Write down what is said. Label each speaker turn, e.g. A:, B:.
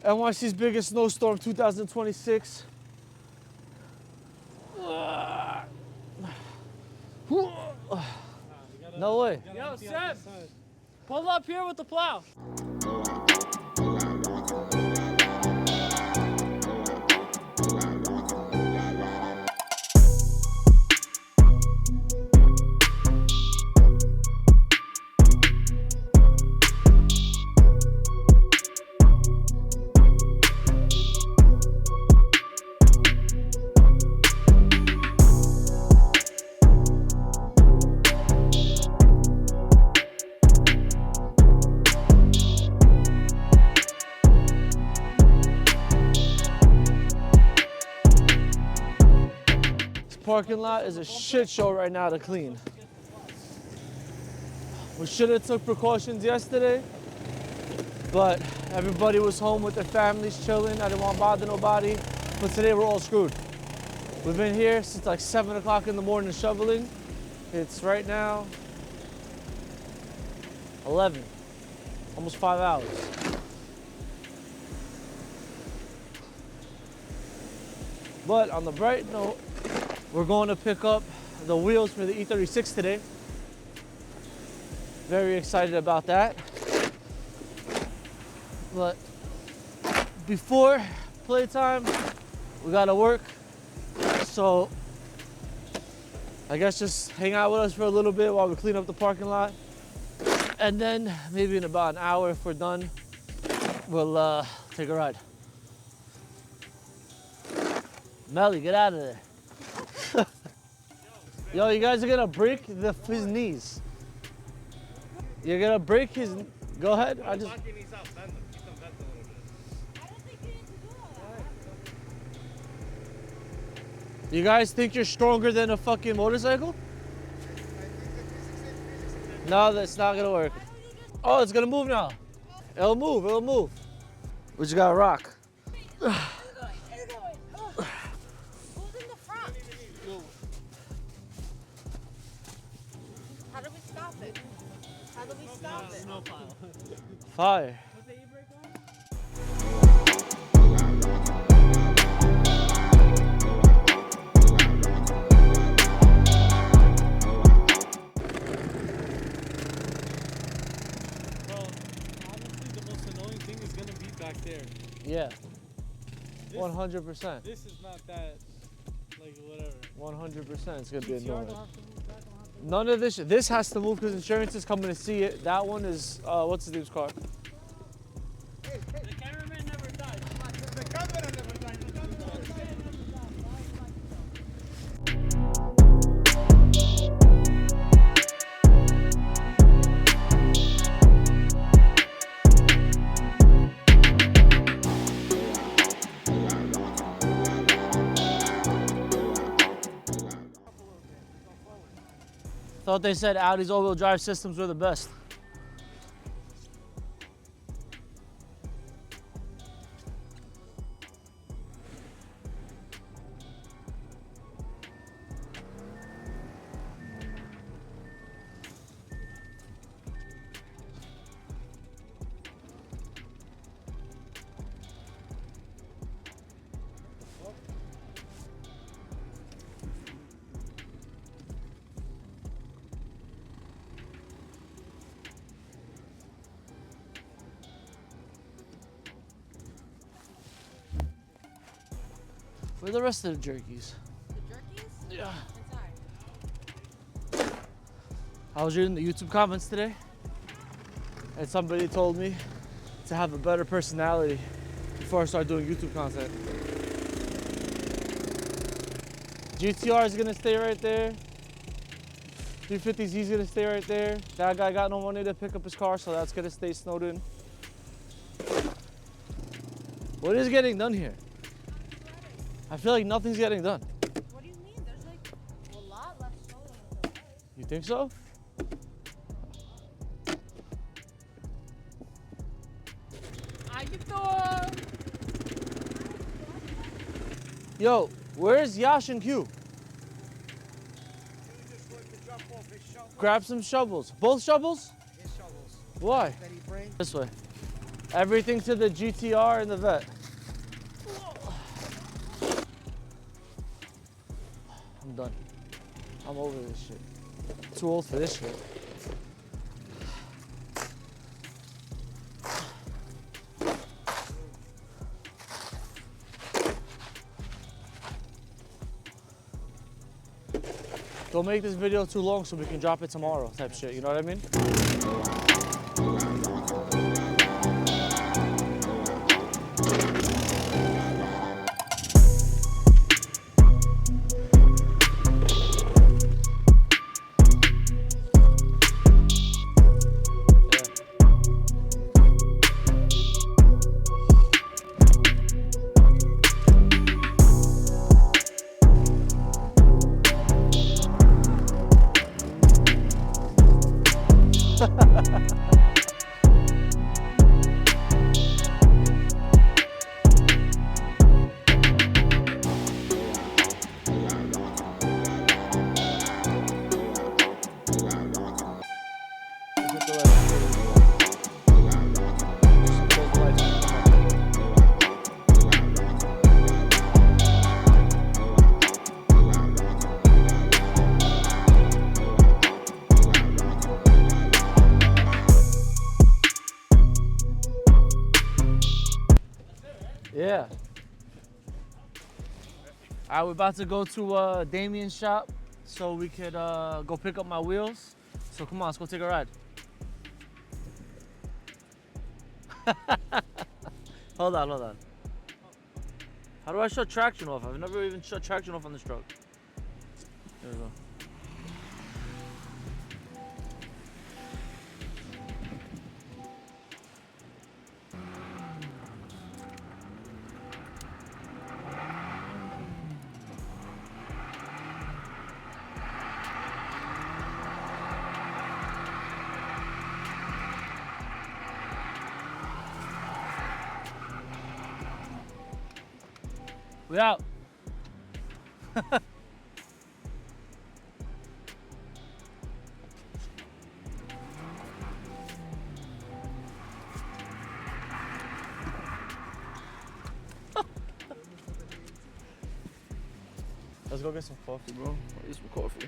A: NYC's biggest snowstorm 2026. No way.
B: Yo, Seb, pull up here with the plow.
A: Parking lot is a shit show right now to clean. We should have took precautions yesterday, but everybody was home with their families chilling. I didn't want to bother nobody, but today we're all screwed. We've been here since like 7 o'clock in the morning shoveling. It's right now 11, almost 5 hours. But on the bright note, we're going to pick up the wheels for the E36 today. Very excited about that. But before playtime, we gotta work. So I guess just hang out with us for a little bit while we clean up the parking lot. And then maybe in about an hour, if we're done, we'll take a ride. Melly, get out of there. Yo, you guys are gonna break his knees. You're gonna break his. Go ahead. I just. You guys think you're stronger than a fucking motorcycle? No, that's not gonna work. Oh, it's gonna move now. It'll move. It'll move. We just gotta rock.
C: How do we stop it? How do we stop it?
B: Snow pile.
A: Fire.
B: Put the e-brake on. Bro, honestly, the most annoying thing is gonna be back there.
A: Yeah. 100%.
B: This is not that, like, whatever.
A: 100%. It's gonna be
B: GTR
A: annoying.
B: don't have to move back, don't have to move.
A: None of this. This has to move because insurance is coming to see it. That one is what's his name's car?
B: The cameraman never died.
D: The camera never died.
A: Thought they said Audi's all-wheel drive systems were the best. Where are the rest of the jerkies?
C: The jerkies?
A: Yeah.
C: Inside.
A: I was reading the YouTube comments today, and somebody told me to have a better personality before I start doing YouTube content. GTR is gonna stay right there. 350Z's gonna stay right there. That guy got no money to pick up his car, so that's gonna stay snowed in. What is getting done here? I feel like nothing's getting done.
C: What do you mean? There's like a lot left snow than there was.
A: You think so?
B: I can do it.
A: Yo, where's Yash and Q? Grab some shovels. Both shovels?
D: His shovels
A: Why?
D: that he brings.
A: This way. Everything to the GTR and the Vet. I'm done. I'm over this shit. Too old for this shit. Don't make this video too long so we can drop it tomorrow type shit, you know what I mean? Yeah. All right, we're about to go to Damien's shop so we could go pick up my wheels. So come on, let's go take a ride. Hold on. How do I shut traction off? I've never even shut traction off on this truck. There we go. We out. Let's go get some coffee, bro. I'll get some coffee.